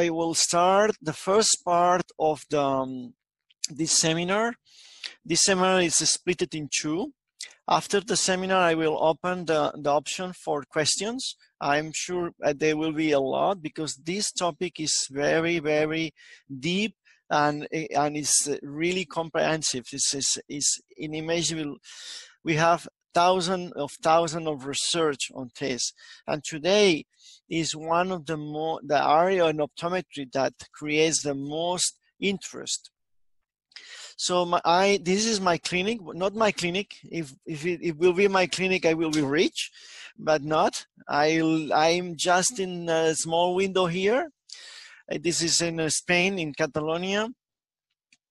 will start the first part of this seminar. This seminar is split in two. After the seminar, I will open the option for questions. I'm sure there will be a lot because this topic is very, very deep and it's really comprehensive. It's inimaginable. We have thousands of research on this, and today is one of the area in optometry that creates the most interest. So this is my clinic, not my clinic. If it will be my clinic, I will be rich, but not. I'm just in a small window here. This is in Spain, in Catalonia,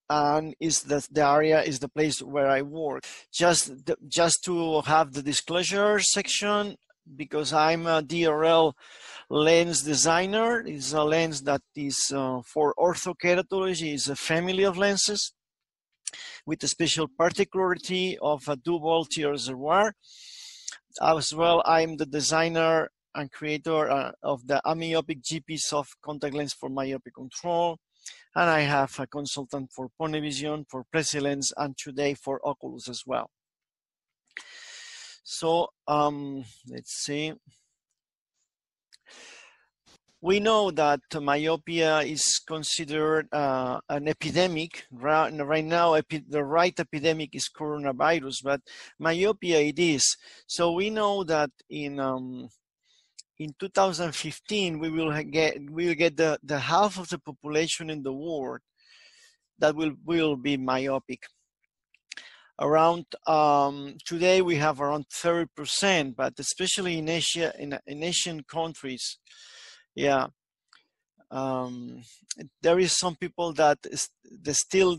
and the area is the place where I work. Just to have the disclosure section, because I'm a DRL lens designer. It's a lens that is for orthokeratology. It's a family of lenses with a special particularity of a dual tier reservoir. As well, I'm the designer and creator of the amyopic GP soft contact lens for myopia control. And I have a consultant for Pone Vision, for PresiLens, and today for Oculus as well. So let's see. We know that myopia is considered an epidemic. Right now, the right epidemic is coronavirus, but myopia it is. So we know that in 2015 we will get the half of the population in the world that will be myopic. Around today we have around 30%, but especially in Asia, in Asian countries. Yeah, there is some people that they still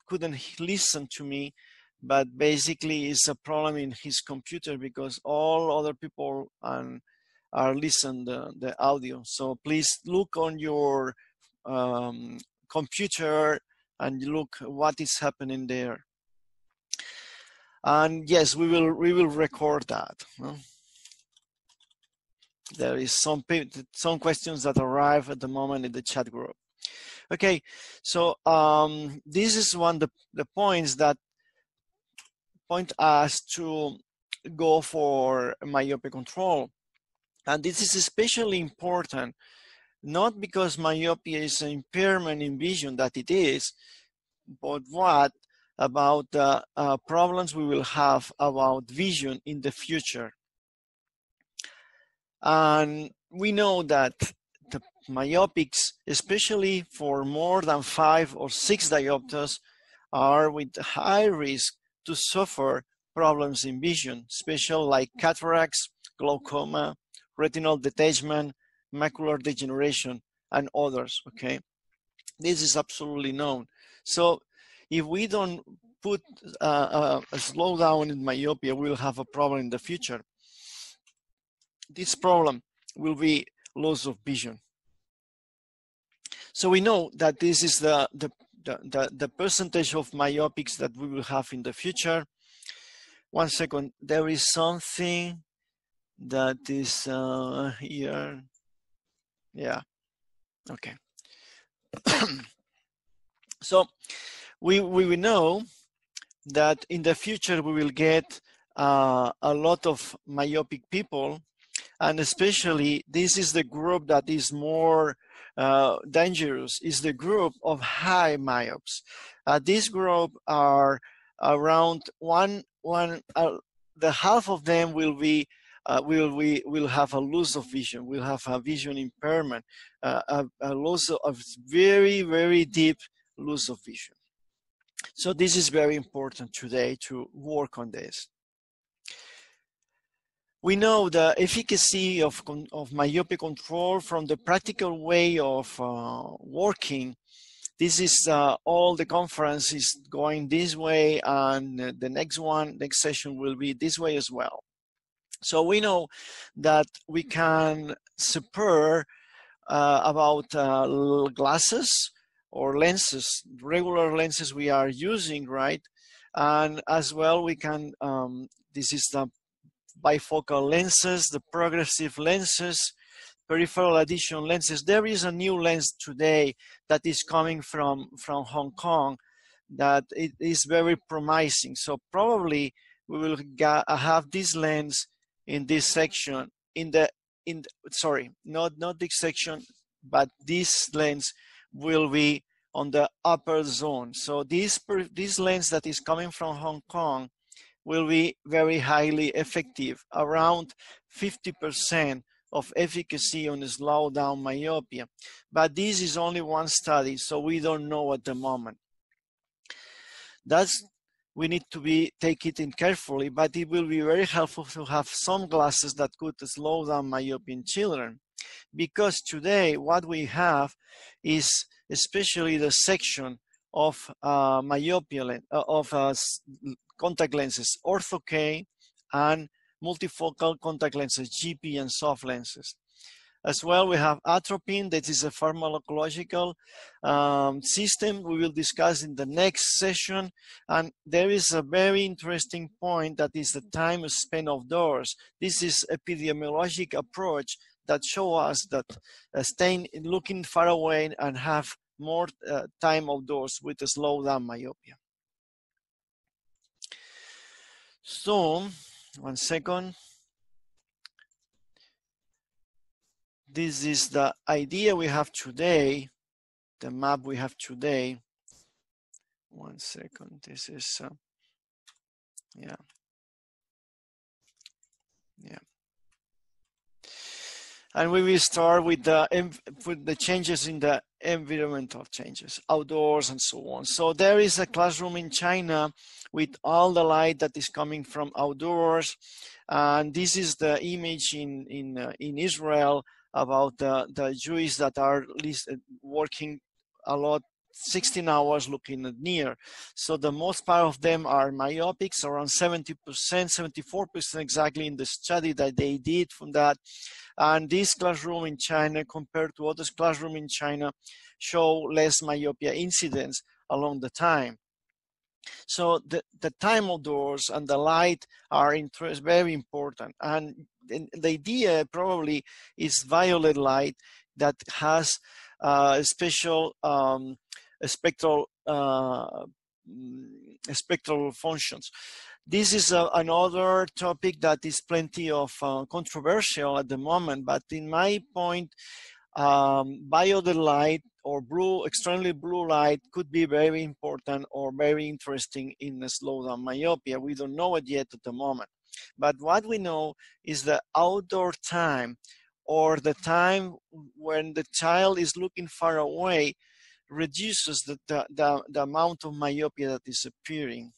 couldn't listen to me, but basically it's a problem in his computer because all other people are listening the audio. So please look on your computer and look what is happening there. And yes, we will record that. There is some questions that arrive at the moment in the chat group. Okay, so this is the points that point us to go for myopia control. And this is especially important, not because myopia is an impairment in vision, that it is, but what about the problems we will have about vision in the future. And we know that the myopics, especially for more than 5 or 6 diopters, are with high risk to suffer problems in vision, especially like cataracts, glaucoma, retinal detachment, macular degeneration, and others, okay? This is absolutely known. So if we don't put a slowdown in myopia, we'll have a problem in the future. This problem will be loss of vision. So we know that this is the percentage of myopics that we will have in the future. One second, there is something that is here. Yeah, okay. So we know that in the future we will get a lot of myopic people, and especially this is the group that is more dangerous, is the group of high myopes. This group are around the half of them will have a loss of vision, will have a vision impairment, a loss of very, very deep loss of vision. So this is very important today to work on this. We know the efficacy of myopia control from the practical way of working. This is all the conference is going this way, and the next session will be this way as well. So we know that we can separate about glasses or lenses, regular lenses we are using, right? And as well we can, this is the bifocal lenses, the progressive lenses, peripheral addition lenses. There is a new lens today that is coming from Hong Kong that it is very promising. So probably we will have this lens in this section, sorry, not this section, but this lens will be on the upper zone. So this lens that is coming from Hong Kong will be very highly effective, around 50% of efficacy on slow down myopia. But this is only one study, so we don't know at the moment. We need to take it in carefully, but it will be very helpful to have some glasses that could slow down myopia in children. Because today what we have is especially the section of myopia, contact lenses, Ortho-K and multifocal contact lenses, GP and soft lenses. As well, we have atropine, that is a pharmacological system we will discuss in the next session. And there is a very interesting point that is the time spent outdoors. This is epidemiologic approach that show us that looking far away and have more time outdoors with a slow down myopia. So, one second. This is the idea we have today, the map we have today. One second, this is, yeah. And we will start with the changes in the environmental changes, outdoors and so on. So there is a classroom in China with all the light that is coming from outdoors. And this is the image in Israel about the Jews that are working a lot, 16 hours looking at near. So the most part of them are myopics, around 70%, 74% exactly in the study that they did from that. And this classroom in China compared to other classroom in China show less myopia incidence along the time. So the time outdoors and the light are very important. And the idea probably is violet light that has special spectral functions. This is another topic that is plenty of controversial at the moment, but in my point, violet light or extremely blue light could be very important or very interesting in the slowdown myopia. We don't know it yet at the moment. But what we know is the outdoor time, or the time when the child is looking far away, reduces the amount of myopia that is appearing.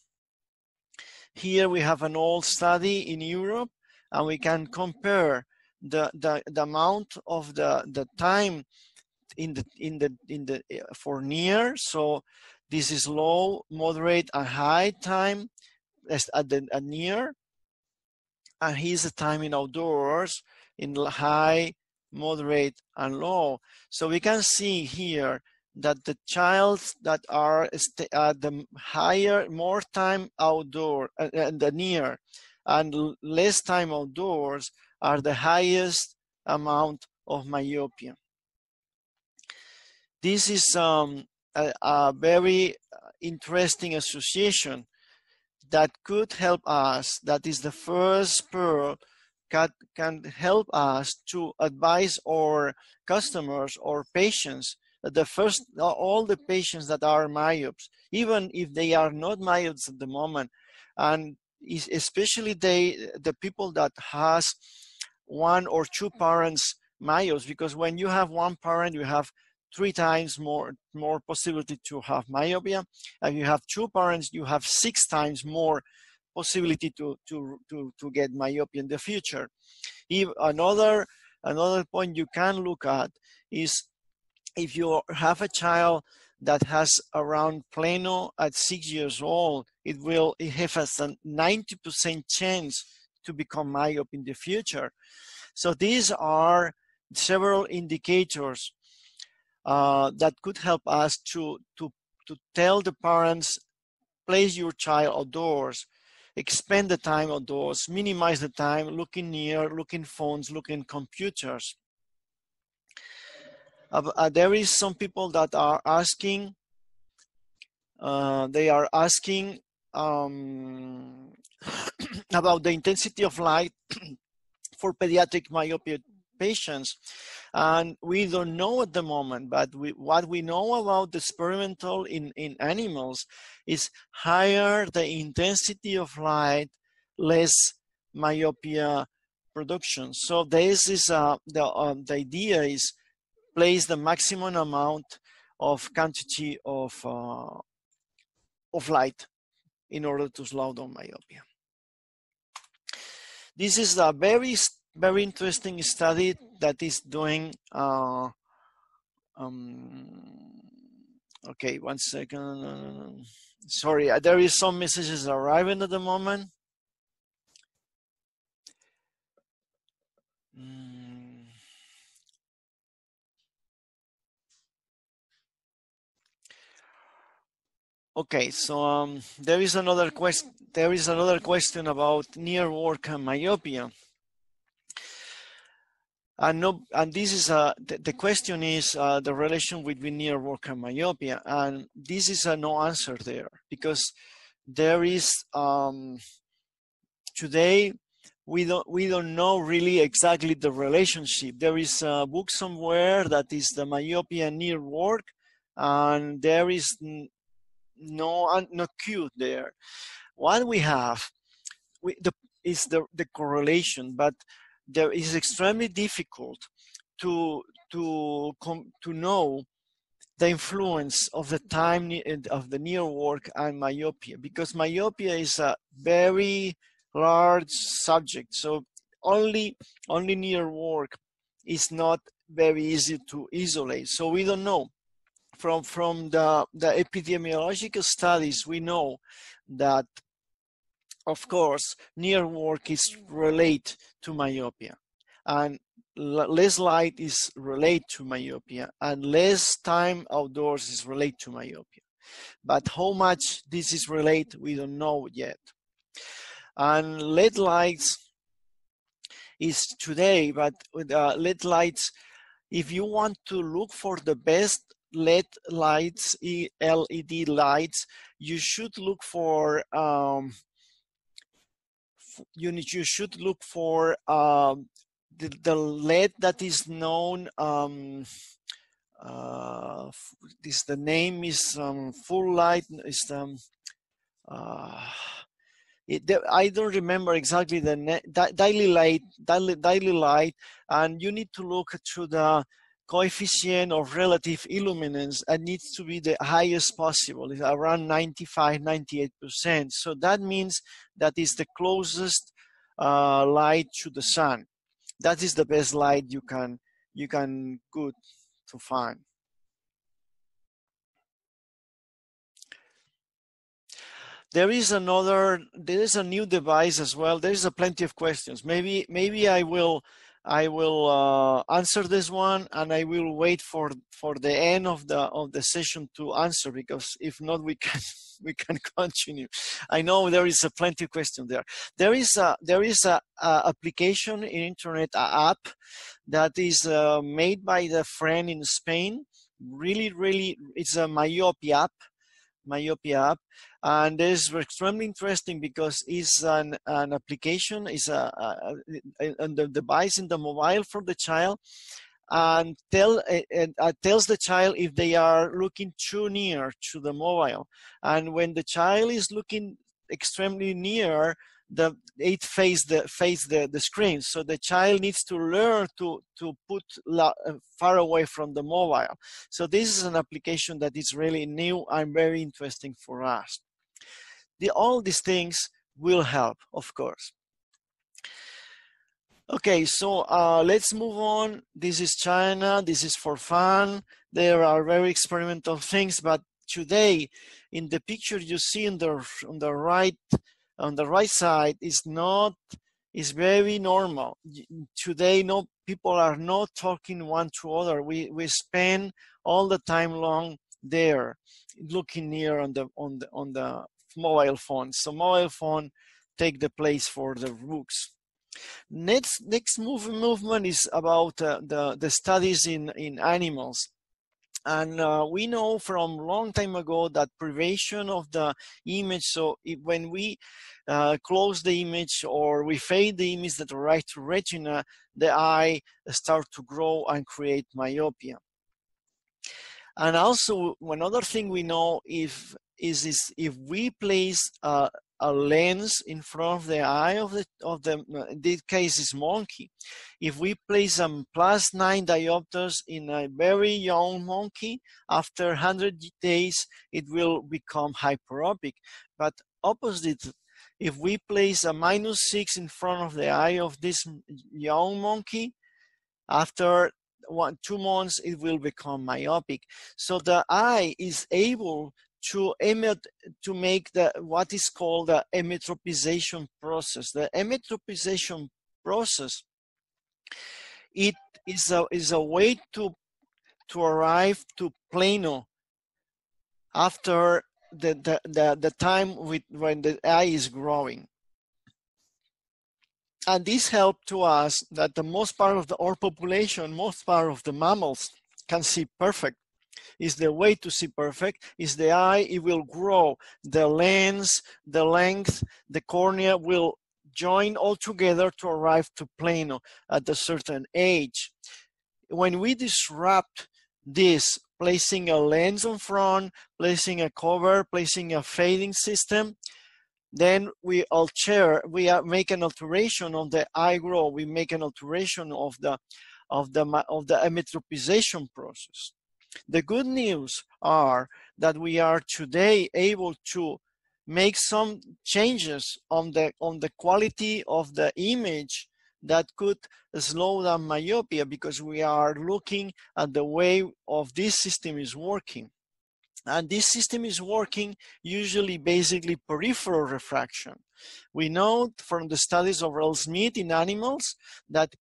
Here we have an old study in Europe, and we can compare the amount of the time for near. So this is low, moderate, and high time at near, and here's the time in outdoors in high, moderate, and low. So we can see here that the childs that are at the higher, more time outdoor and the near, and less time outdoors are the highest amount of myopia. This is a very interesting association that could help us, that is the first pearl, can help us to advise our customers or patients, all the patients that are myopes, even if they are not myopes at the moment, and especially the people that has one or two parents myopes, because when you have one parent, you have 3 times more possibility to have myopia, and you have 2 parents, you have 6 times more possibility to get myopia in the future. Another point you can look at is if you have a child that has around plano at 6 years old, it has a 90% chance to become myope in the future. So these are several indicators that could help us to tell the parents, place your child outdoors, expand the time outdoors, minimize the time looking near, looking phones, looking computers. There is some people that are asking, they are asking about the intensity of light for pediatric myopia patients, and we don't know at the moment, but what we know about the experimental in animals is higher the intensity of light, less myopia production. So this is the idea is place the maximum amount of quantity of light in order to slow down myopia. This is a very interesting study that is doing, okay, 1 second. Sorry, there is some messages arriving at the moment. Okay, so there is another question. There is another question about near work and myopia. And this is the question is the relation between near work and myopia, and this is a no answer there, because there is today we don't know really exactly the relationship. There is a book somewhere that is the myopia near work, and there is no cue there. What we have is the correlation, but there is extremely difficult to know the influence of the time of the near work and myopia, because myopia is a very large subject. So only near work is not very easy to isolate. So we don't know. From the epidemiological studies, we know that, of course, near work is related to myopia, and less light is related to myopia, and less time outdoors is related to myopia. But how much this is related, we don't know yet. And LED lights is today, but with LED lights, if you want to look for the best LED lights, LED lights, you should look for you should look for the LED that is known. The name is full light. Is I don't remember exactly the daily light, and you need to look to the coefficient of relative illuminance, and needs to be the highest possible. It's around 95–98%. So that means that is the closest light to the sun. That is the best light you can good to find. There is a new device as well. There is plenty of questions. Maybe I will answer this one, and I will wait for the end of the session to answer, because if not, we can continue. I know there is plenty of questions there. There is a application in internet, app that is made by the friend in Spain. Really, it's a myopia app, and it's extremely interesting because it's an application, is the device in the mobile for the child, and tells the child if they are looking too near to the mobile, and when the child is looking extremely near, it face the screen. So the child needs to learn to put far away from the mobile. So this is an application that is really new and very interesting for us. All these things will help, of course. Okay, so let's move on. This is China. This is for fun. There are very experimental things, but today, in the picture you see on the right side, is very normal. Today, no people are not talking one to other. We spend all the time long there, looking near on the mobile phone. So mobile phone take the place for the books. Next movement is about the studies in animals. And we know from long time ago that privation of the image, so when we close the image or we fade the image that arrives to retina, the eye start to grow and create myopia. And also another thing we know is if we place a lens in front of the eye of the in this case is monkey. If we place some +9 diopters in a very young monkey, after 100 days it will become hyperopic. But opposite, if we place a -6 in front of the eye of this young monkey, after 2 months it will become myopic. So the eye is able to make what is called the emmetropization process. The emmetropization process, it is a way to arrive to plano after the time when the eye is growing. And this helped to us that the most part of our population, most part of the mammals can see perfect. Is the way to see perfect is the eye, it will grow. The lens, the length, the cornea will join all together to arrive to plano at a certain age. When we disrupt this, placing a lens on front, placing a cover, placing a fading system, then we make an alteration on the eye growth. We make an alteration of the emmetropization process. The good news are that we are today able to make some changes on the quality of the image that could slow down myopia, because we are looking at the way of this system is working. And this system is working usually basically peripheral refraction. We know from the studies of Earl Smith in animals that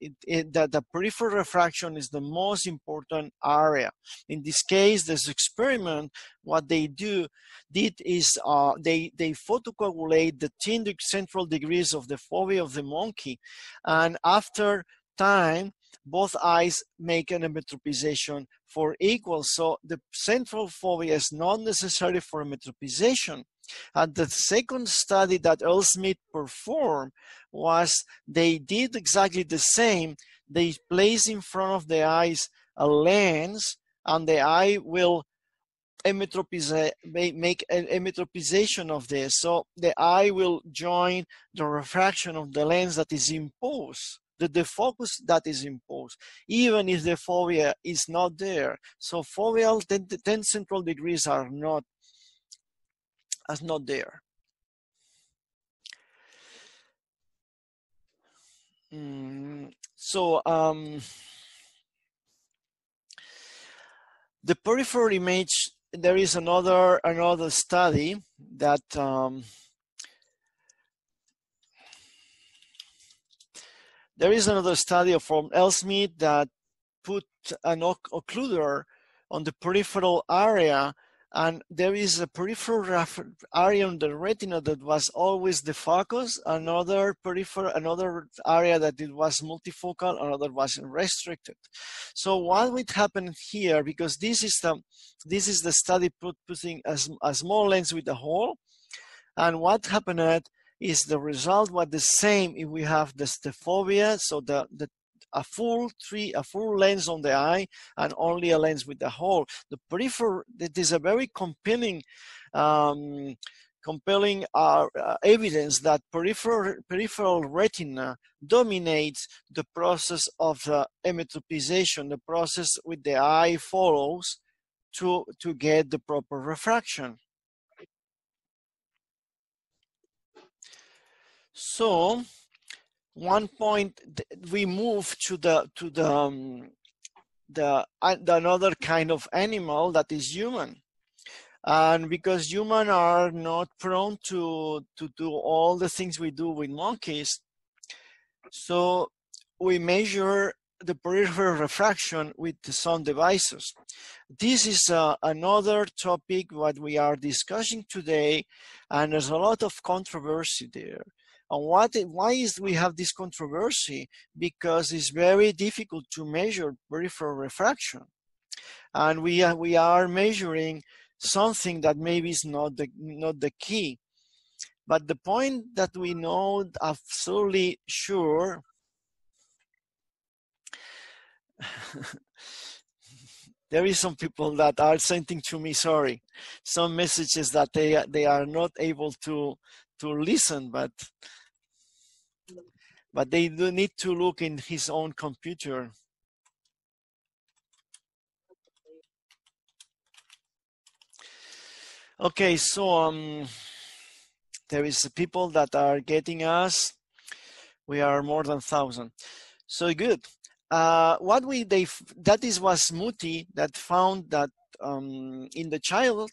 that the peripheral refraction is the most important area. In this case, this experiment, what they did is they photocoagulate the 10 central degrees of the fovea of the monkey, and after time, both eyes make an emmetropization for equal. So the central fovea is not necessary for emmetropization. And the second study that Earl Smith performed was they did exactly the same. They place in front of the eyes a lens, and the eye will make an emmetropization of this. So the eye will join the refraction of the lens that is imposed, the defocus that is imposed, even if the fovea is not there. So foveal 10 central degrees are not there. So the peripheral image, there is another study that there is another study from Earl Smith that put an occluder on the peripheral area, and there is a peripheral area on the retina that was always defocus, another area that it was multifocal, another was restricted. So what would happen here, because this is the study putting a small lens with a hole, and what happened is the result was the same if we have the fovea, so a full lens on the eye and only a lens with the hole. The peripheral, it is a very compelling evidence that peripheral retina dominates the process of emmetropization, the process with the eye follows to get the proper refraction. So one point we move to another kind of animal that is human, and because humans are not prone to do all the things we do with monkeys, so we measure the peripheral refraction with some devices. This is another topic what we are discussing today, and there's a lot of controversy there. And why is we have this controversy? Because it's very difficult to measure peripheral refraction, and we are measuring something that maybe is not the key. But the point that we know absolutely sure there is some people that are sending to me, sorry, some messages that they are not able to listen, but they do need to look in his own computer. Okay, so there is people that are getting us. We are more than 1,000. So good. Was Muti that found that in the child,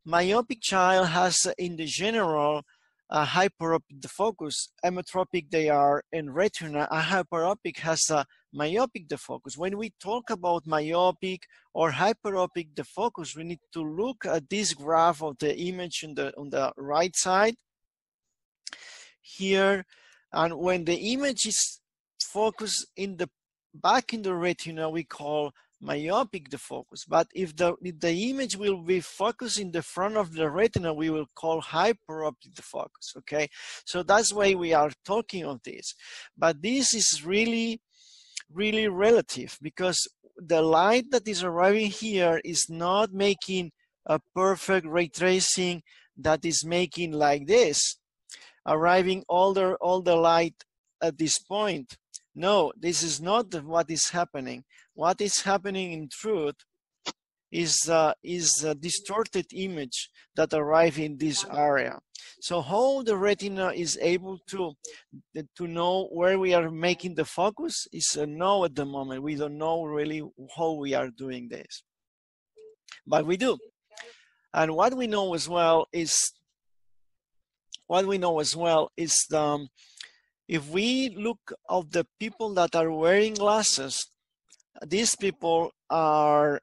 myopic child has in the general a hyperopic defocus. Ametropic they are in retina. A hyperopic has a myopic defocus. When we talk about myopic or hyperopic defocus, we need to look at this graph of the image on the right side here. And when the image is focused in the back in the retina, we call myopic defocus. But if the image will be focused in the front of the retina, we will call hyperopic defocus. Okay, so that's why we are talking of this. But this is really relative, because the light that is arriving here is not making a perfect ray tracing that is making like this, arriving all the light at this point. No, this is not what is happening. What is happening in truth is a distorted image that arrives in this area. So how the retina is able to know where we are making the focus is a no at the moment. We don't know really how we are doing this, but we do. And what we know as well is if we look at the people that are wearing glasses, these people are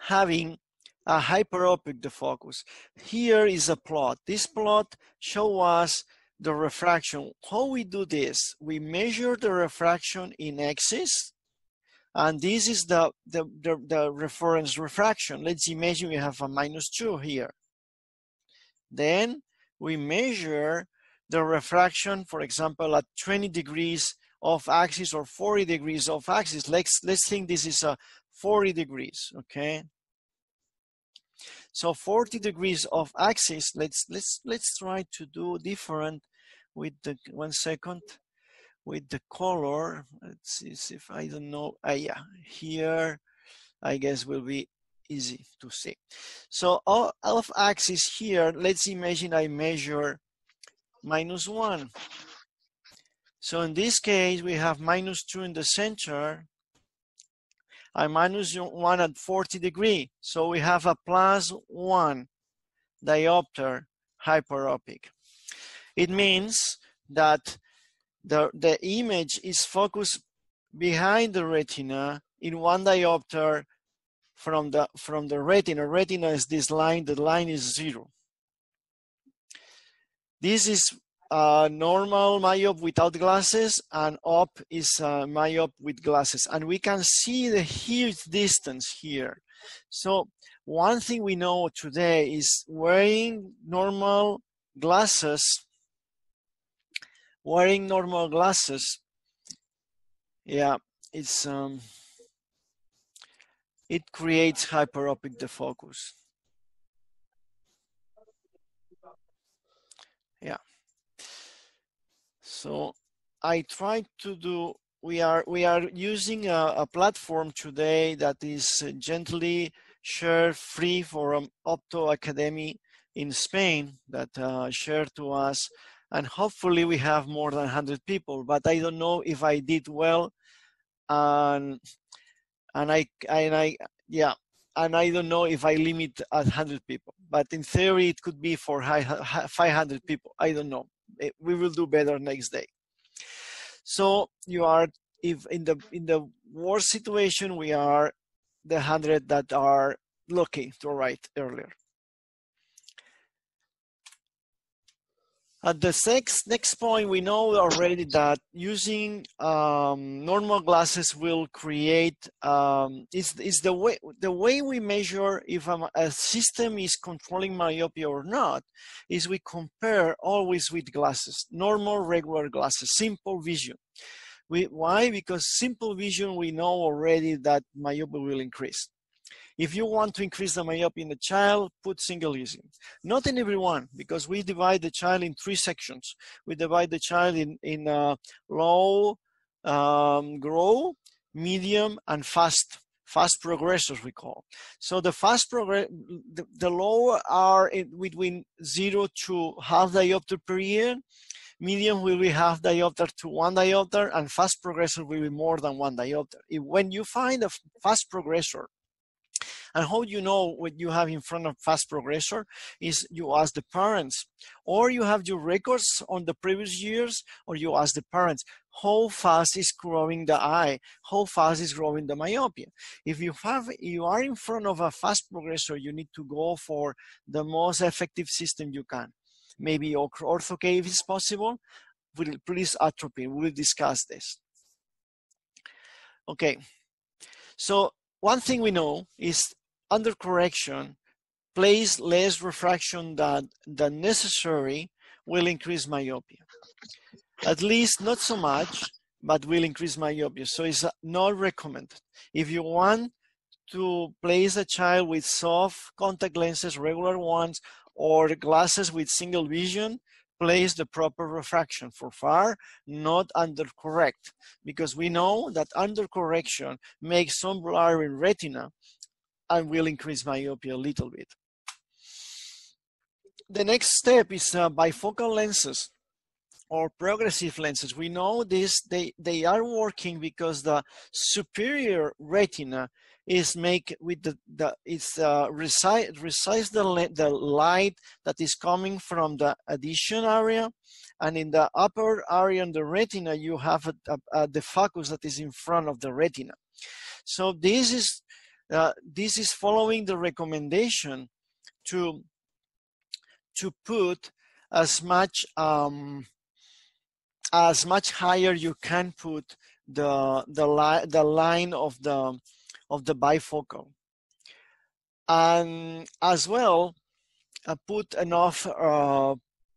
having a hyperopic defocus. Here is a plot. This plot shows us the refraction. How we do this? We measure the refraction in axis, and this is the reference refraction. Let's imagine we have a -2 here. Then we measure the refraction, for example, at 20 degrees of axis or 40 degrees of axis. Let's think this is a 40 degrees, okay? So 40 degrees of axis. Let's try to do different with the 1 second with the color. Let's see if I don't know. Yeah, here I guess will be easy to see. So all of axis here, let's imagine I measure -1. So in this case, we have -2 in the center and -1 at 40 degrees. So we have a +1 diopter hyperopic. It means that the image is focused behind the retina in 1 diopter from the retina. Retina is this line, the line is 0. This is a normal myope without glasses, and up is a myope with glasses. And we can see the huge distance here. So one thing we know today is wearing normal glasses, yeah, it creates hyperopic defocus. Yeah. So I try to do, we are using a platform today that is gently shared free from Opto Academy in Spain that shared to us, and hopefully we have more than 100 people, but I don't know if I did well, and I don't know if I limit at 100 people, but in theory it could be for 500 people. I don't know. We will do better next day. So you are, if in the worst situation, we are the 100 that are lucky to write earlier. At the next point, we know already that using normal glasses will create is the way we measure if a system is controlling myopia or not is we compare always with glasses, normal regular glasses, simple vision. Why? Because simple vision we know already that myopia will increase. If you want to increase the myopia in the child, put single using. Not in everyone, because we divide the child in 3 sections. We divide the child in low, grow, medium, and fast progressors we call. So the the low are between 0 to half diopter per year. Medium will be half diopter to 1 diopter, and fast progressor will be more than 1 diopter. When you find a fast progressor, and how you know what you have in front of fast progressor is you ask the parents, or you have your records on the previous years, or you ask the parents, how fast is growing the eye? How fast is growing the myopia? If you are in front of a fast progressor, you need to go for the most effective system you can. Maybe Orthokeratology if it's possible. Please atropine. We'll discuss this. Okay. So one thing we know is under correction, place less refraction than necessary will increase myopia. At least not so much, but will increase myopia. So it's not recommended. If you want to place a child with soft contact lenses, regular ones, or glasses with single vision, place the proper refraction for far, not under correct, because we know that under correction makes some blur in retina and will increase myopia a little bit. The next step is bifocal lenses or progressive lenses. We know this, they are working because the superior retina is resize the light that is coming from the addition area, and in the upper area in the retina you have a defocus that is in front of the retina. So this is following the recommendation to put as much higher you can put the line of the bifocal, and as well put enough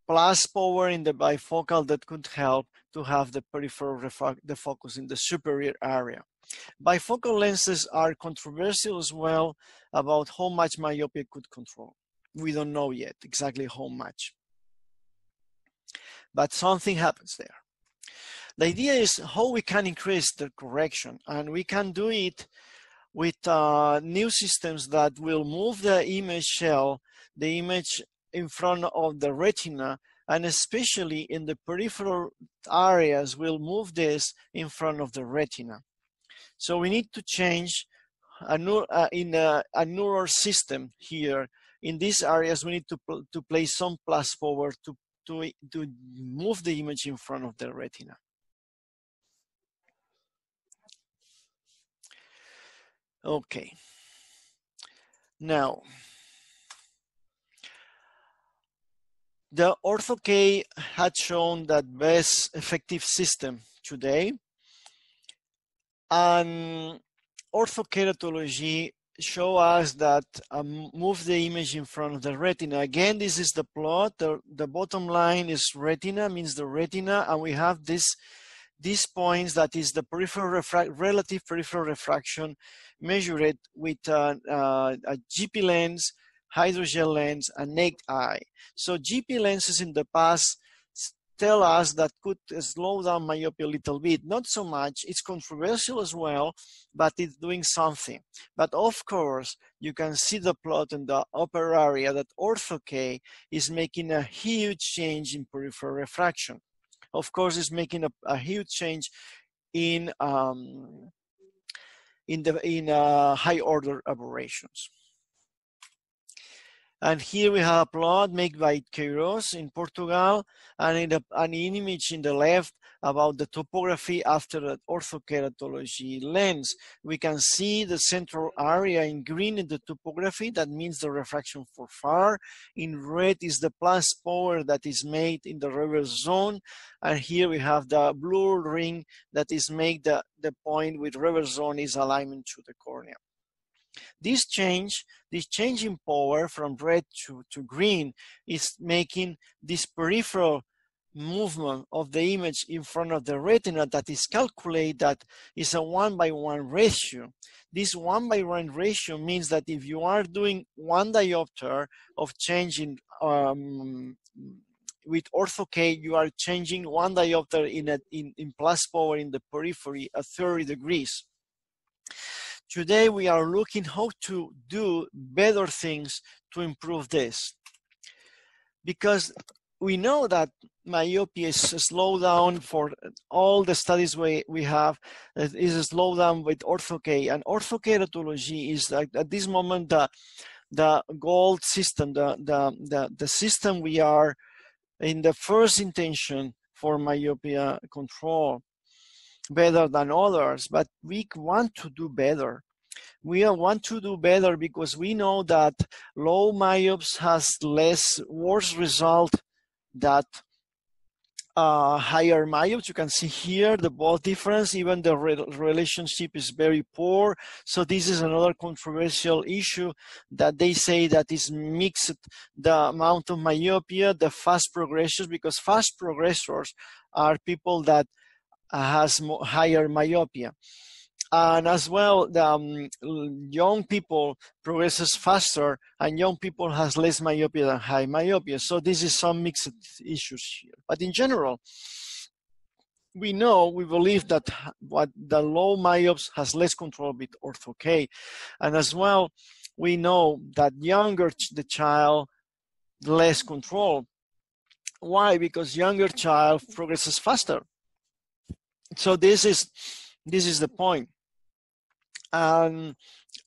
plus power in the bifocal that could help to have the peripheral defocus in the superior area. Bifocal lenses are controversial as well about how much myopia could control. We don't know yet exactly how much, but something happens there. The idea is how we can increase the correction, and we can do it with new systems that will move the image shell, the image in front of the retina, and especially in the peripheral areas will move this in front of the retina. So we need to change a neural system here. In these areas, we need to place some plus power to move the image in front of the retina. Okay. Now, the Orthokeratology had shown that best effective system today, and Orthokeratology show us that move the image in front of the retina. Again, this is the plot. The bottom line is retina, means the retina, and we have these points that is the peripheral relative peripheral refraction measured with a GP lens, hydrogel lens, and naked eye. So GP lenses in the past tell us that could slow down myopia a little bit. Not so much. It's controversial as well, but it's doing something. But of course, you can see the plot in the upper area that Orthokeratology is making a huge change in peripheral refraction. Of course, it's making a huge change in high order aberrations. And here we have a plot made by Queiroz in Portugal, and in an image in the left, about the topography after the orthokeratology lens. We can see the central area in green in the topography. That means the refraction for far. In red is the plus power that is made in the reverse zone. And here we have the blue ring that is made the point with reverse zone is alignment to the cornea. This change in power from red to green is making this peripheral movement of the image in front of the retina that is calculated that is a 1:1 ratio. This 1:1 ratio means that if you are doing 1 diopter of changing with ortho-K, you are changing 1 diopter in plus power in the periphery at 30 degrees. Today we are looking how to do better things to improve this, because we know that myopia is a slowdown for all the studies we have. It is a slowdown with ortho-K, and orthokeratology is at this moment the gold system, the system we are in the first intention for myopia control, better than others, but we want to do better. We want to do better because we know that low myopes has worse result that higher myopes. You can see here the both difference, even the relationship is very poor. So this is another controversial issue that they say that is mixed the amount of myopia, the fast progressors, because fast progressors are people that has higher myopia. And as well, the young people progresses faster, and young people has less myopia than high myopia. So this is some mixed issues here. But in general, we believe that what the low myopes has less control with ortho-K. And as well, we know that younger the child, less control. Why? Because younger child progresses faster. So this is the point. And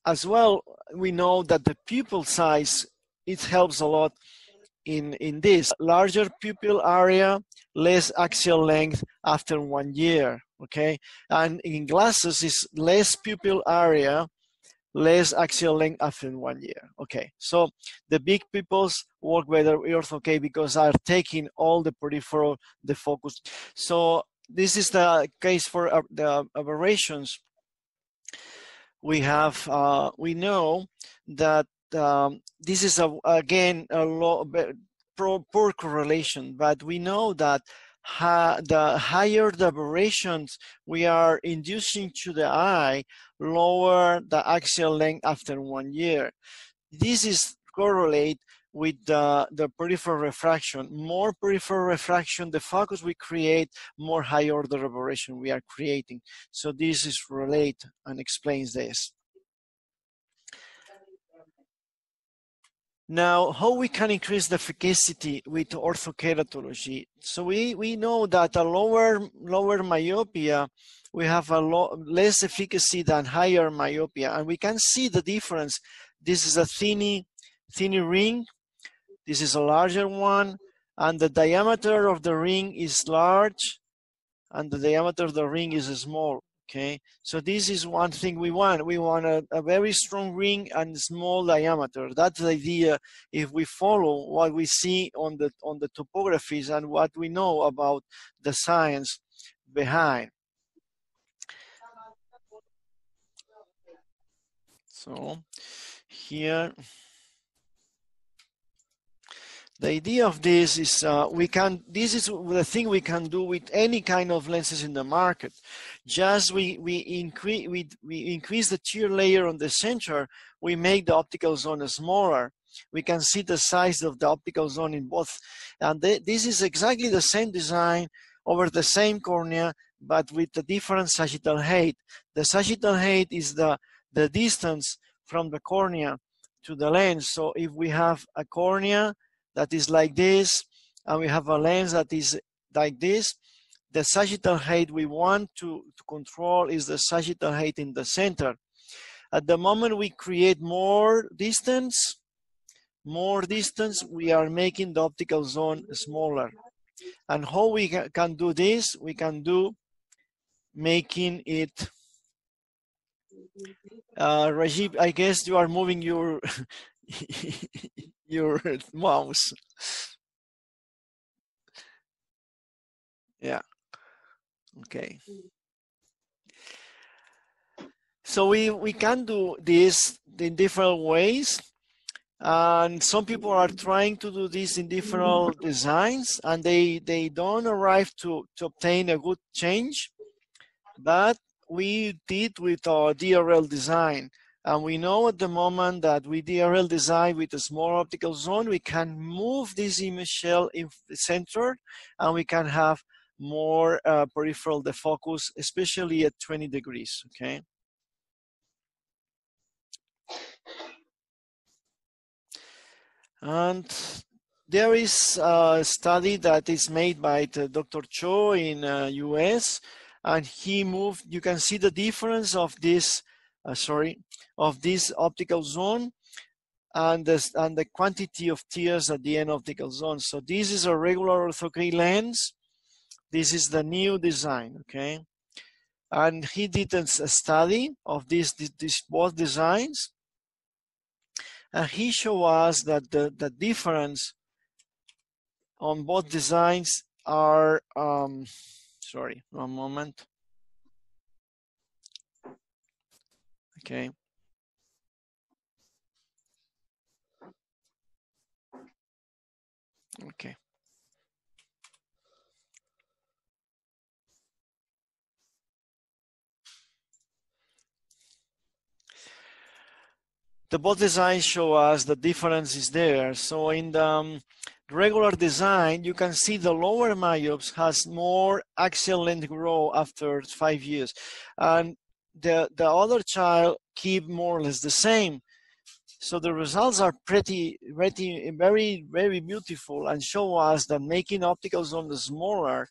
as well, we know that the pupil size, it helps a lot in this. Larger pupil area, less axial length after 1 year, okay? And in glasses, is less pupil area, less axial length after 1 year, okay? So the big pupils work better with ortho-K because are taking all the peripheral, the focus. So this is the case for the aberrations. We have, we know that this is again a poor correlation, but we know that the higher the aberrations we are inducing to the eye, lower the axial length after 1 year. This is correlate with the peripheral refraction. More peripheral refraction, the focus we create, more high order aberration we are creating. So this is relate and explains this. Now, how we can increase the efficacy with orthokeratology? So we know that a lower myopia, we have a less efficacy than higher myopia, and we can see the difference. This is a thinny ring. This is a larger one, and the diameter of the ring is large, and the diameter of the ring is small, okay? So this is one thing we want. We want a very strong ring and small diameter. That's the idea if we follow what we see on the topographies and what we know about the science behind. So here, the idea of this is this is the thing we can do with any kind of lenses in the market. Just we increase the tear layer on the center, we make the optical zone smaller. We can see the size of the optical zone in both. And this is exactly the same design over the same cornea, but with the different sagittal height. The sagittal height is the distance from the cornea to the lens. So if we have a cornea that is like this, and we have a lens that is like this, the sagittal height we want to control is the sagittal height in the center. At the moment we create more distance, we are making the optical zone smaller. And how we can do this? We can do making it, Rajiv, I guess you are moving your your mouse. Yeah, okay. So we can do this in different ways. And some people are trying to do this in different designs, and they don't arrive to obtain a good change. But we did with our DRL design. And we know at the moment that with DRL design with a small optical zone, we can move this image shell in the center, and we can have more peripheral defocus, especially at 20 degrees, okay? And there is a study that is made by Dr. Chow in US, and he moved, you can see the difference of this, of this optical zone and the quantity of tears at the end of the optical zone. So this is a regular orthokeratology lens. This is the new design, okay? And he did a study of these both designs. And he showed us that the difference on both designs are, sorry, one moment. Okay. Okay. The both designs show us the difference is there. So in the regular design, you can see the lower myopes has more axial length growth after 5 years. And the other child keep more or less the same. So the results are very beautiful, and show us that making optical zones smaller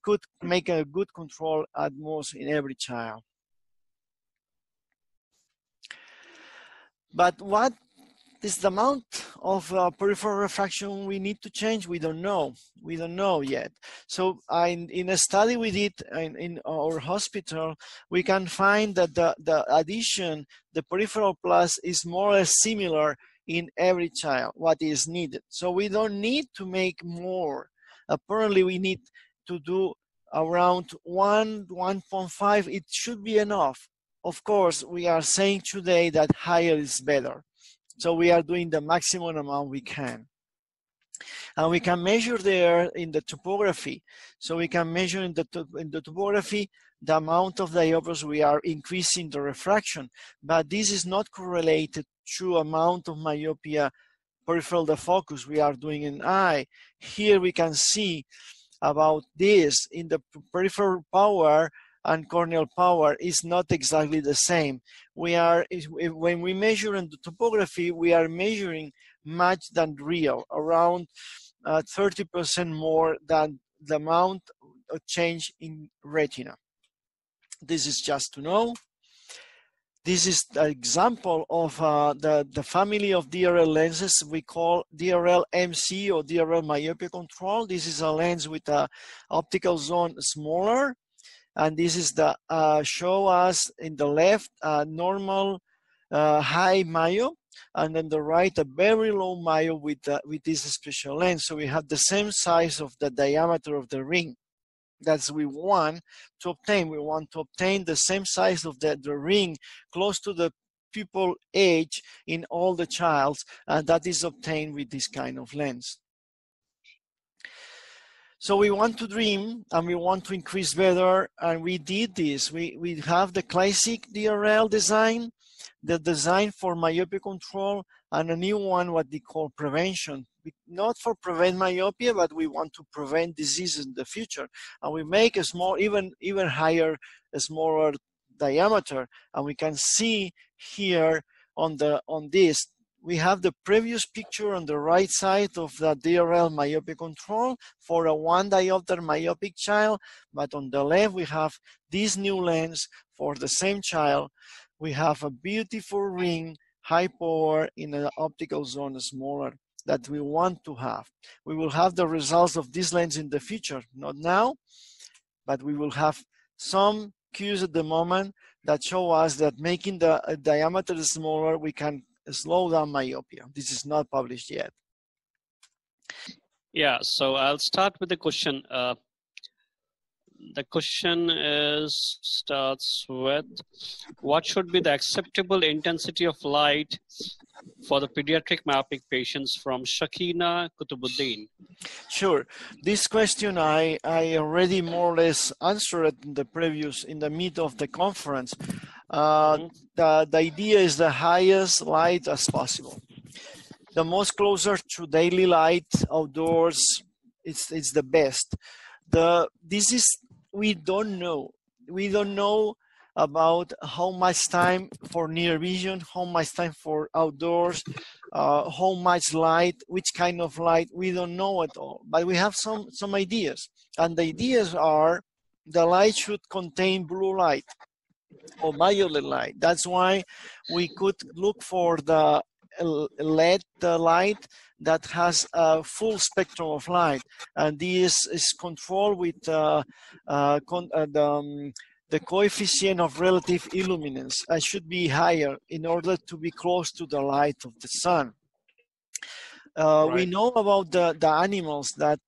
could make a good control at most in every child. But what is the amount of peripheral refraction we need to change? We don't know. We don't know yet. So in a study we did in our hospital, we can find that the addition, the peripheral plus, is more or less similar in every child, what is needed. So we don't need to make more. Apparently we need to do around 1.5. It should be enough. Of course, we are saying today that higher is better. So we are doing the maximum amount we can. And we can measure there in the topography. So we can measure in the topography the amount of diopters we are increasing the refraction. But this is not correlated to amount of myopia peripheral defocus we are doing in eye. Here we can see about this in the peripheral power and corneal power is not exactly the same. We are, when we measure in the topography, we are measuring much than real, around 30% more than the amount of change in retina. This is just to know. This is an example of the family of DRL lenses we call DRL MC or DRL myopia control. This is a lens with an optical zone smaller. And this is the show us in the left normal high myope, and on the right a very low myope with this special lens. So we have the same size of the diameter of the ring. That's we want to obtain. We want to obtain the same size of the ring close to the pupil edge in all the childs, and that is obtained with this kind of lens. So we want to dream and we want to increase better, and we did this. We have the classic DRL design, the design for myopia control, and a new one, what they call prevention. Not for prevent myopia, but we want to prevent diseases in the future. And we make a small, even higher, a smaller diameter. And we can see here on this, we have the previous picture on the right side of the DRL myopia control for a 1 diopter myopic child, but on the left we have this new lens for the same child. We have a beautiful ring, high power in an optical zone smaller. that we want to have. We will have the results of this lens in the future, not now, but we will have some cues at the moment that show us that making the diameter smaller, we can slow down myopia. This is not published yet. Yeah, so I'll start with the question. The question starts with, what should be the acceptable intensity of light for the pediatric myopic patients, from Shakina Kutubuddin? Sure. This question I already more or less answered in the mid of the conference. The idea is the highest light as possible. The most closer to daily light outdoors, it's the best. We don't know. We don't know about how much time for near vision, how much time for outdoors, how much light, which kind of light, we don't know at all. But we have some ideas. And the ideas are the light should contain blue light or violet light. That's why we could look for the LED light that has a full spectrum of light, and this is controlled with the coefficient of relative illuminance. It should be higher in order to be close to the light of the sun. We know about the animals that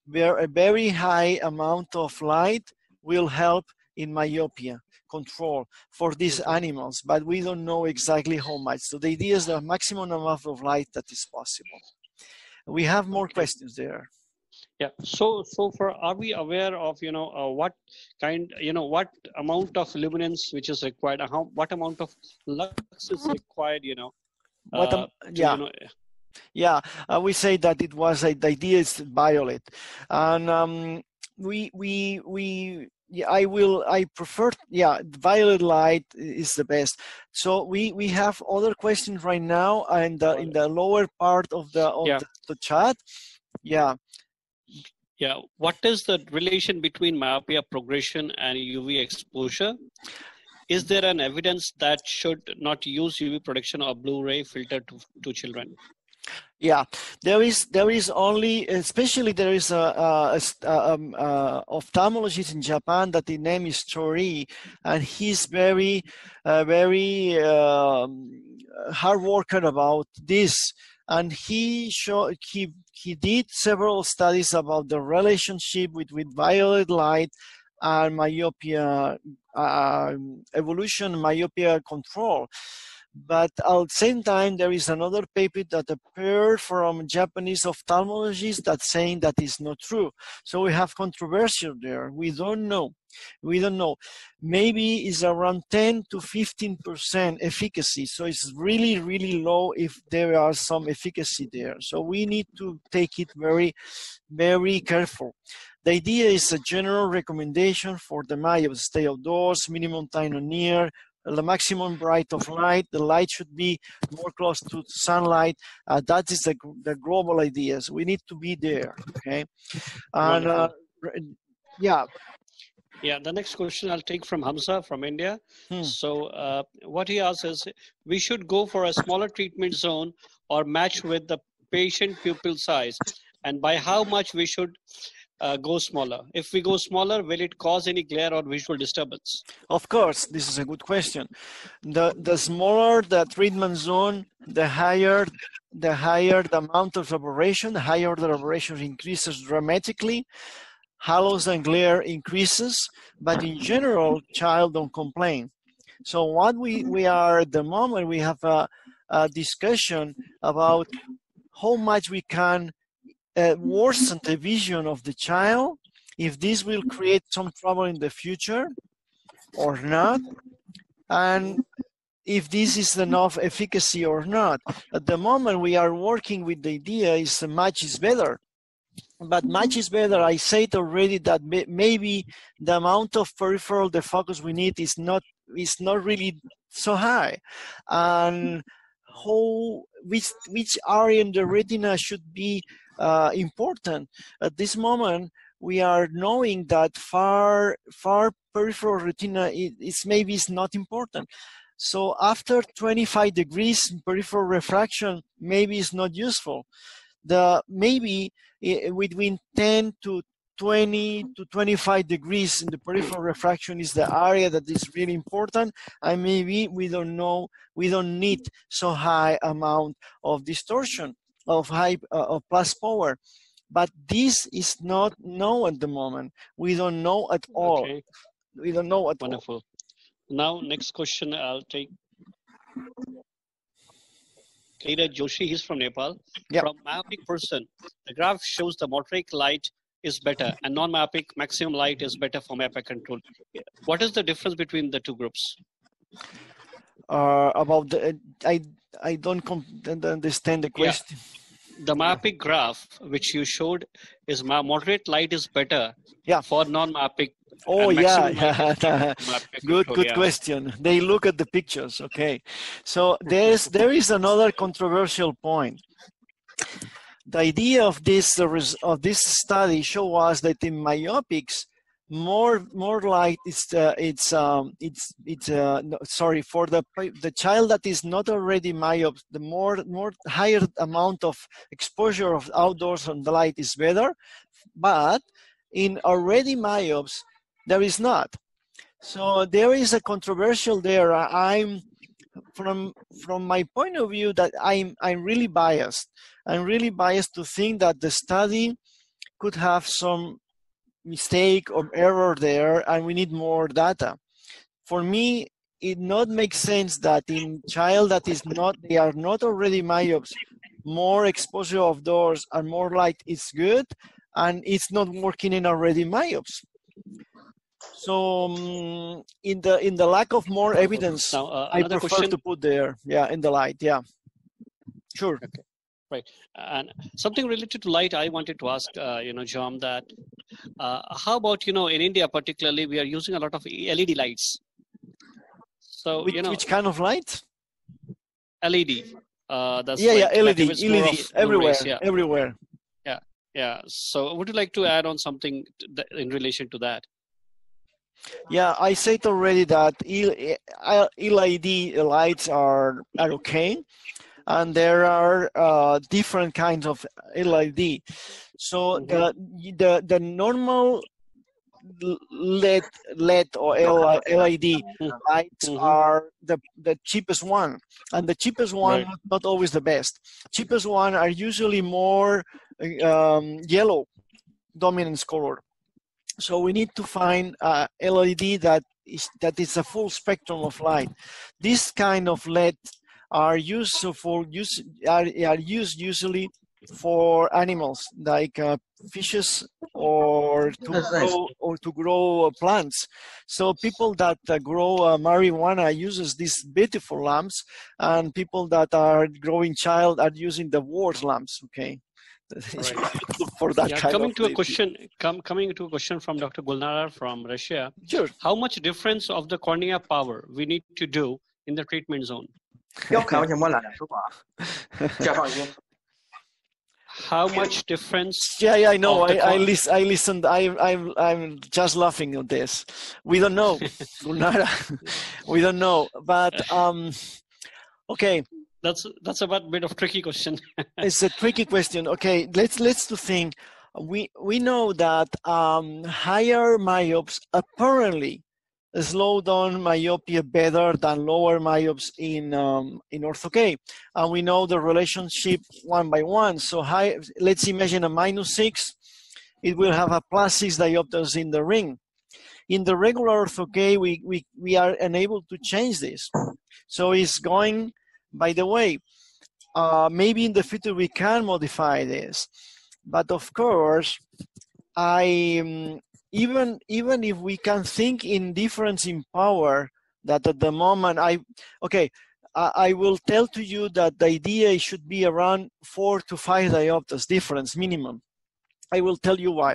where a very high amount of light will help in myopia control for these animals, but we don't know exactly how much. So the idea is the maximum amount of light that is possible. We have more questions there. Yeah. So are we aware of what amount of luminance which is required? What amount of lux is required? We say that it was the idea is violet, and I prefer, violet light is the best. So we have other questions right now, and in the lower part of the chat. Yeah, what is the relation between myopia progression and UV exposure? Is there an evidence that should not use UV protection or Blu-ray filter to children? Yeah, there is only, especially there is a ophthalmologist in Japan that the name is Tori, and he's very hard worker about this, and he did several studies about the relationship with violet light and myopia evolution, myopia control. But at the same time, there is another paper that appeared from Japanese ophthalmologists that's saying that is not true. So we have controversy there. We don't know. Maybe it's around 10 to 15% efficacy. So it's really, really low if there are some efficacy there. So we need to take it very, very careful. The idea is a general recommendation for the myopes: stay outdoors, minimum time on near, the maximum bright of light. The light should be more close to sunlight. That is the global ideas. We need to be there, okay? And Yeah, the next question I'll take from Hamza from India. So what he asks is, we should go for a smaller treatment zone or match with the patient pupil size, and by how much we should go smaller? If we go smaller, will it cause any glare or visual disturbance? Of course, this is a good question. The smaller the treatment zone, the higher the amount of aberration. The higher the aberration increases dramatically. Halos and glare increases, but in general, child don't complain. So what we are at the moment, we have a discussion about how much we can worsen the vision of the child, if this will create some trouble in the future or not, and if this is enough efficacy or not. At the moment, we are working with the idea is much is better. But much is better. I said already that maybe the amount of peripheral defocus we need is not really so high, and which area in the retina should be important. At this moment, we are knowing that far peripheral retina maybe is not important. So after 25 degrees peripheral refraction, maybe it's not useful. Maybe between 10 to 20 to 25 degrees in the peripheral refraction is the area that is really important, and maybe we don't need so high amount of distortion of plus power. But this is not known at the moment. We don't know at all. Okay. We don't know at Wonderful. all. Now, next question I'll take. Kaira Joshi, he's from Nepal. Yep. From myopic person, the graph shows the moderate light is better and non-myopic maximum light is better for myopia control. What is the difference between the two groups? About the, I don't understand the question. Yeah. The myopic graph which you showed is moderate light is better for non-myopic. Oh yeah, good question. They look at the pictures. Okay, so there is another controversial point. The idea of this study show us that in myopics, more light sorry, for the child that is not already myope, the more higher amount of exposure of outdoors on the light is better, but in already myopes there is not. So there is a controversial there. I'm from my point of view that I'm really biased. I'm really biased to think that the study could have some mistake or error there, and we need more data. For me, it not makes sense that in child that is not, they are not already myopes, more exposure outdoors and more light is good, and it's not working in already myopes. So in the lack of more evidence, now, I prefer to put there, in the light, sure. Okay. Right, and something related to light, I wanted to ask, John, that how about, in India particularly, we are using a lot of LED lights. So, which kind of light? LED. That's LED everywhere, everywhere. Yeah. So, would you like to add on something in relation to that? Yeah, I said already that LED lights are okay, and there are different kinds of LED. So the normal LED or LED lights are the cheapest one, and the cheapest one not always the best. Cheapest one are usually more yellow dominance color. So we need to find a LED that is a full spectrum of light. This kind of LED are used usually for animals like fishes or to grow plants. So people that grow marijuana uses these beautiful lamps, and people that are growing child are using the worst lamps. Okay. For that coming to a question from Dr. Gulnara from Russia. Sure. How much difference of the cornea power we need to do in the treatment zone? How much difference? Yeah, I know. I listened. I'm just laughing at this. We don't know, Gulnara. We don't know, but okay. That's a bit of tricky question. It's a tricky question. Okay, let's to think. We know that higher myopes apparently slow down myopia better than lower myopes in Orthoke, and we know the relationship 1 by 1. So let's imagine a -6, it will have a +6 diopters in the ring. In the regular Orthoke, we are unable to change this. So it's going. By the way, maybe in the future we can modify this, but of course, even if we can think in difference in power, that at the moment I will tell to you that the idea should be around 4 to 5 diopters difference minimum. I will tell you why.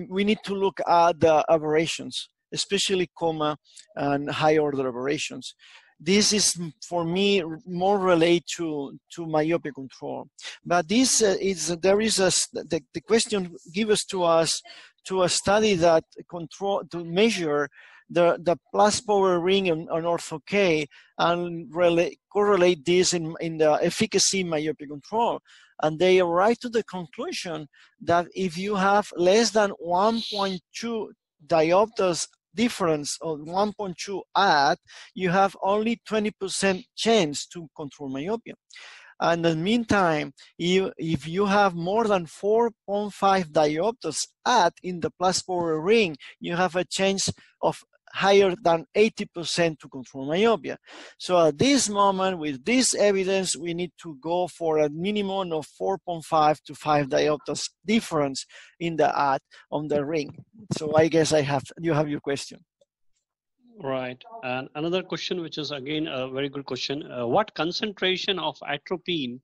We need to look at the aberrations, especially coma and high order aberrations. This is, for me, more related to myopia control. But this the question gives us to a study that to measure the plus power ring on OrthoK and correlate this in the efficacy myopia control. And they arrive to the conclusion that if you have less than 1.2 diopters difference of 1.2 add, you have only 20% chance to control myopia. And in the meantime, if you have more than 4.5 diopters add in the plus power ring, you have a chance of higher than 80% to control myopia. So at this moment, with this evidence, we need to go for a minimum of 4.5 to 5 diopters difference in the add on the ring. So I guess you have your question. Right. And another question, which is again a very good question. What concentration of atropine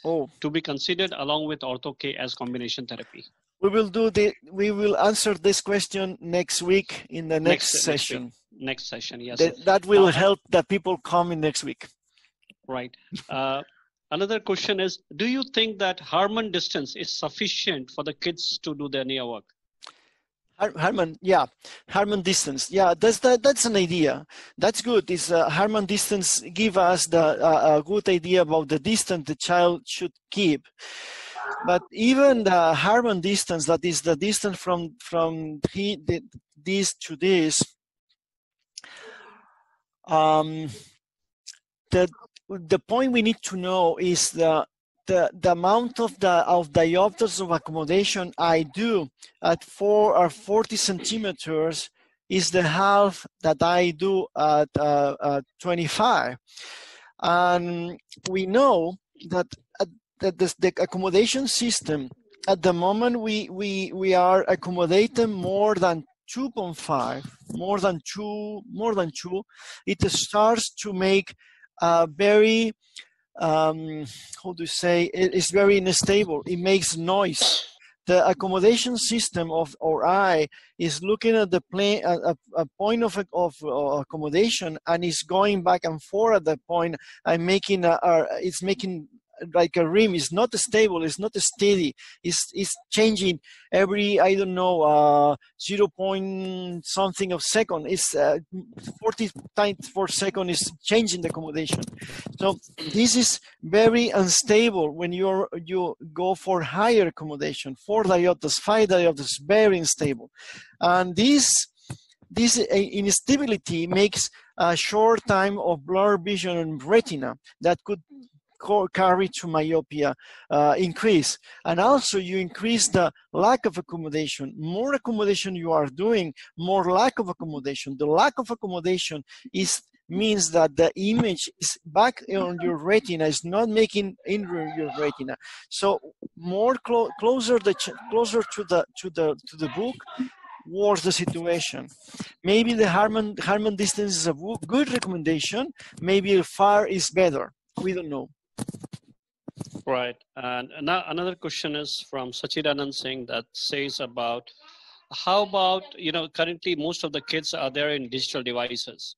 to be considered along with Ortho-K as combination therapy? We will answer this question next week in the next session. Next session, yes. That will help the people coming next week. Right. Another question is, do you think that Harman distance is sufficient for the kids to do their NIA work? Harman distance. Yeah, that's an idea. That's good. Is Harman distance give us a good idea about the distance the child should keep. But even the Harman distance, that is the distance from this to this, the point we need to know is the amount of diopters of accommodation I do at 4 or 40 centimeters is the half that I do at 25. And we know that the accommodation system, at the moment we are accommodating more than 2.5, more than two, it starts to make a very, how do you say, it's very unstable. It makes noise. The accommodation system of our eye is looking at the plane, a point of accommodation, and is going back and forth at the point and making it's making like a rim. Is not stable, it's not steady, it's changing every, I don't know, 0 point something of second. It's 40 times per second is changing the accommodation. So this is very unstable when you go for higher accommodation. 4 diopters, 5 diopters, very unstable. And this instability makes a short time of blurred vision in retina that could carry to myopia increase. And also you increase the lack of accommodation. More accommodation you are doing, more lack of accommodation. The lack of accommodation means that the image is back on your retina, is not making in your retina. So more closer to the book, worse the situation. Maybe the Harman distance is a good recommendation. Maybe far is better. We don't know. Right. And now another question is from Sachidanand Singh that says about, how about, currently most of the kids are there in digital devices.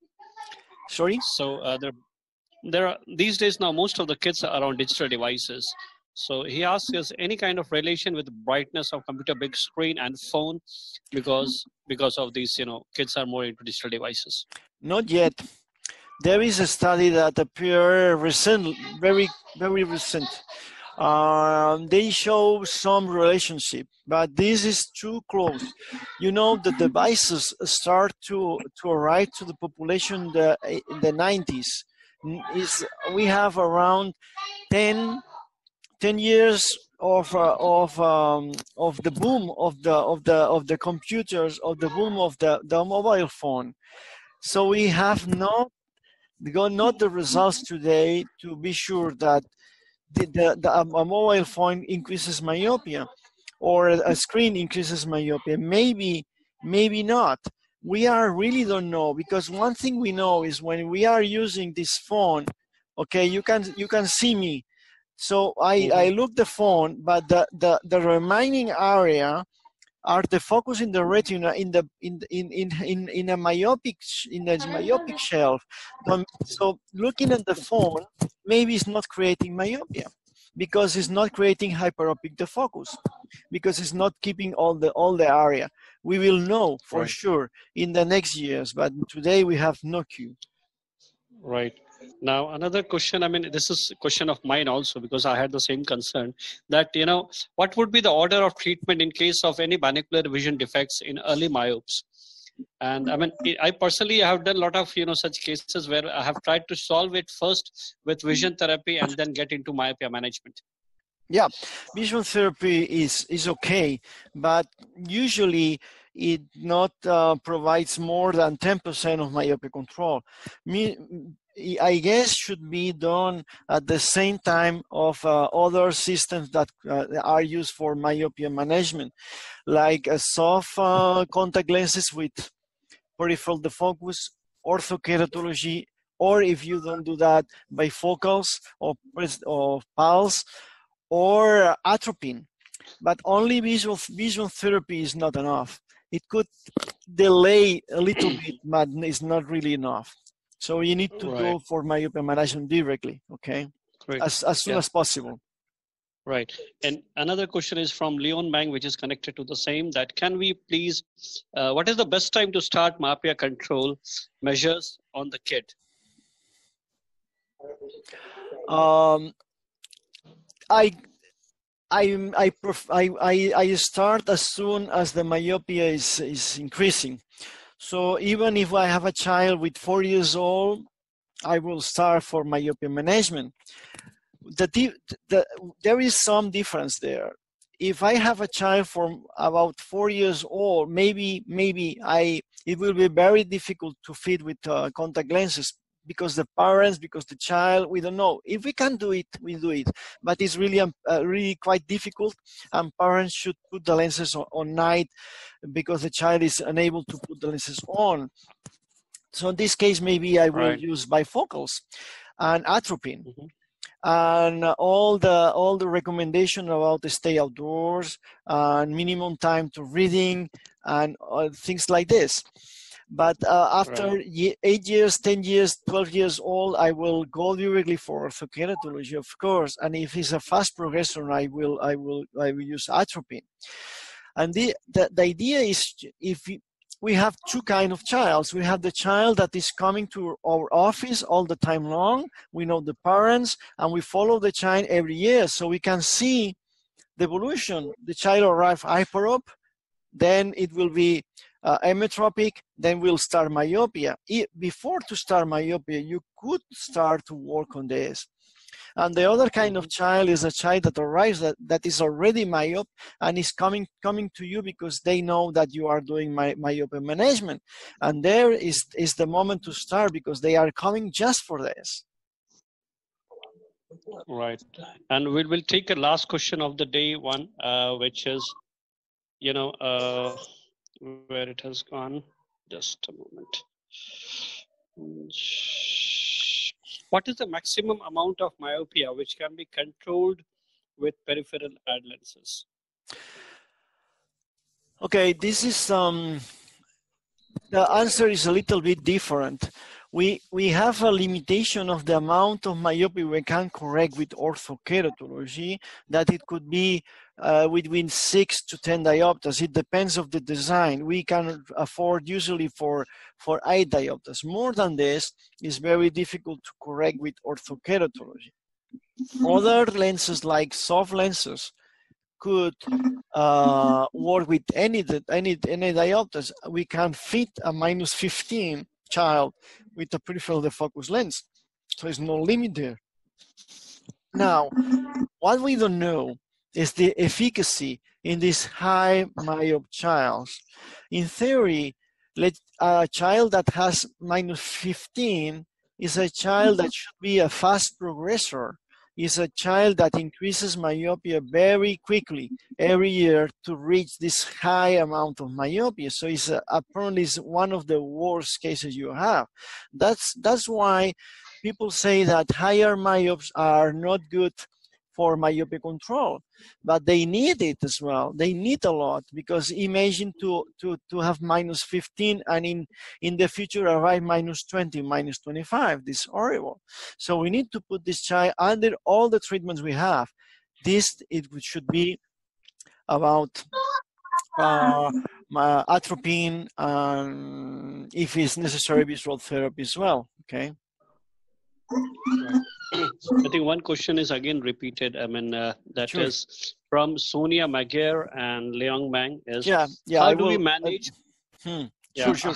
Sorry? So there are these days now, most of the kids are on digital devices. So he asks us any kind of relation with brightness of computer, big screen and phone, because of these, kids are more into digital devices. Not yet. There is a study that appeared recent, very, very recent. They show some relationship, but this is too close. The devices start to arrive to the population in the 90s. We have around 10 years of the boom of the computers, of the boom of the mobile phone. So we have not the results today to be sure that a mobile phone increases myopia or a screen increases myopia. Maybe not. We really don't know, because one thing we know is when we are using this phone, okay, you can see me. So I look the phone, but the remaining area are the focus in the retina in a myopic shelf. So looking at the phone maybe it's not creating myopia. because it's not creating hyperopic defocus, because it's not keeping all the area. We will know for sure in the next years, but today we have no clue. Right. Now, another question, I mean, this is a question of mine also, because I had the same concern that, you know, what would be the order of treatment in case of any binocular vision defects in early myopes? And I mean, I personally have done a lot of, you know, such cases where I have tried to solve it first with vision therapy and then get into myopia management. Yeah, visual therapy is okay, but usually it not provides more than 10% of myopia control. I guess should be done at the same time of other systems that are used for myopia management, like soft contact lenses with peripheral defocus, orthokeratology, or if you don't do that, bifocals or pulse, or atropine. But only visual therapy is not enough. It could delay a little bit, but it's not really enough. So you need to go for myopia management directly, okay? As soon as possible. Right. And another question is from Leon Bang, which is connected to the same, that can we please, what is the best time to start myopia control measures on the kid? I start as soon as the myopia is increasing. So even if I have a child with 4 years old, I will start for myopia management. There is some difference there. If I have a child from about 4 years old, maybe it will be very difficult to fit with contact lenses, because the parents, because the child, we don't know. If we can do it, we do it. But it's really really quite difficult, and parents should put the lenses on night because the child is unable to put the lenses on. So in this case, maybe I will use bifocals and atropine. And all the recommendation about the stay outdoors and minimum time to reading and things like this. But after 8 years, 10 years, 12 years old, I will go directly for orthokeratology, of course. And if it's a fast progressor, I will use atropine. And the idea is, if we have two kinds of childs. We have the child that is coming to our office all the time long. We know the parents, and we follow the child every year, so we can see the evolution. The child arrives hyperop, then it will be emmetropic, then we'll start myopia. Before to start myopia, you could start to work on this. And the other kind of child is a child that arrives that is already myope and is coming to you because they know that you are doing myopia management. And there is the moment to start, because they are coming just for this. Right. And we will take a last question of the day one, which is, you know, where it has gone. Just a moment. What is the maximum amount of myopia which can be controlled with peripheral ad lenses? Okay, this is the answer is a little bit different. We have a limitation of the amount of myopia we can correct with orthokeratology, that it could be between 6 to 10 diopters. It depends on the design. We can afford usually for 8 diopters. More than this is very difficult to correct with orthokeratology. Other lenses, like soft lenses, could work with any diopters. We can fit a -15 child with a peripheral defocus lens, so there's no limit there. Now, what we don't know is the efficacy in these high myope childs. In theory, a child that has -15 is a child that should be a fast progressor, is a child that increases myopia very quickly every year to reach this high amount of myopia. So it's apparently one of the worst cases you have. That's why people say that higher myopes are not good for myopia control, but they need it as well. They need a lot, because imagine to have -15 and in the future arrive -20, -25. This is horrible. So we need to put this child under all the treatments we have. It should be about atropine, and if it's necessary, visual therapy as well. Okay. I think one question is again repeated. I mean, that Sure. is from Sonia Maguire and Leong Mang. Is Yeah. how do we manage? Sure.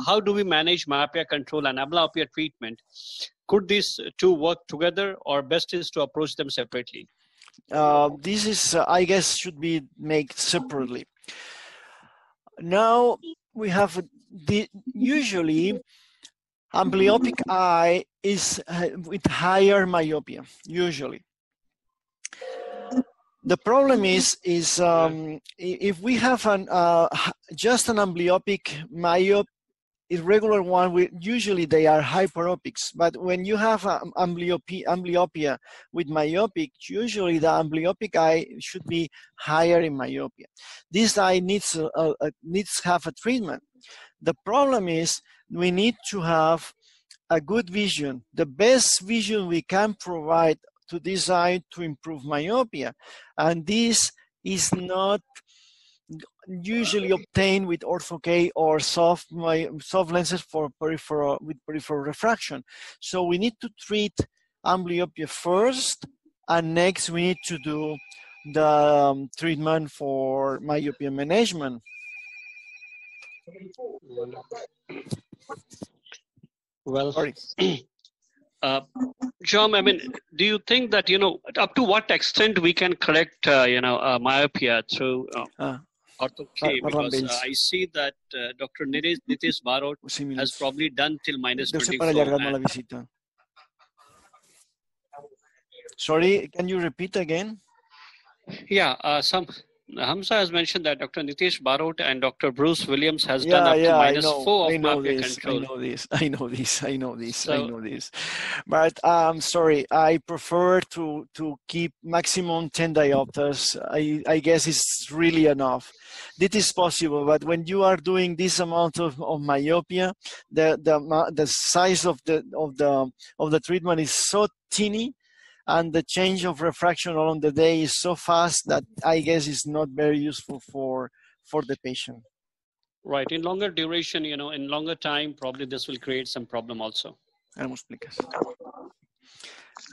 How do we manage myopia control and amblyopia treatment? Could these two work together, or best is to approach them separately? This is, I guess, should be made separately. Now we have usually amblyopic eye is with higher myopia, usually. The problem is if we have just an amblyopic myope, irregular one, usually they are hyperopics. But when you have amblyopia with myopic, usually the amblyopic eye should be higher in myopia. This eye needs to have a treatment. The problem is we need to have a good vision, the best vision we can provide to this eye to improve myopia. And this is not usually obtained with ortho-K or soft lenses for peripheral refraction. So we need to treat amblyopia first, and next we need to do the treatment for myopia management. Well, John, I mean, do you think that, up to what extent we can correct, myopia through Ortho-K? Because I see that Dr. Nitish Barot has probably done till -24. Sorry, can you repeat again? Yeah, Hamza has mentioned that Dr. Nitish Barot and Dr. Bruce Williams has done up to -4 of myopia control. I know this. But sorry, I prefer to keep maximum 10 diopters. I guess it's really enough. This is possible, but when you are doing this amount of myopia, the size of the treatment is so teeny, and the change of refraction along the day is so fast that I guess is not very useful for the patient. Right. In longer duration, in longer time, probably this will create some problem also.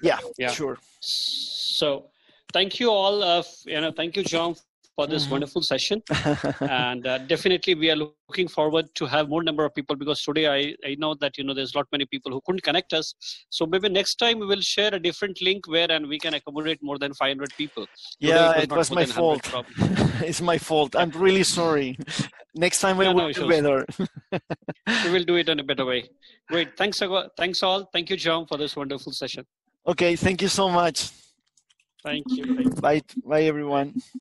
Yeah, sure. So thank you all. Thank you, John, for this wonderful session. And definitely we are looking forward to have more number of people, because today I know that, there's not many people who couldn't connect us. So maybe next time we will share a different link and we can accommodate more than 500 people. Today it was my fault. It's my fault. I'm really sorry. Next time we will do better. We will do it in a better way. Great. Thanks all. Thank you, John, for this wonderful session. Okay. Thank you so much. Thank you. Bye everyone.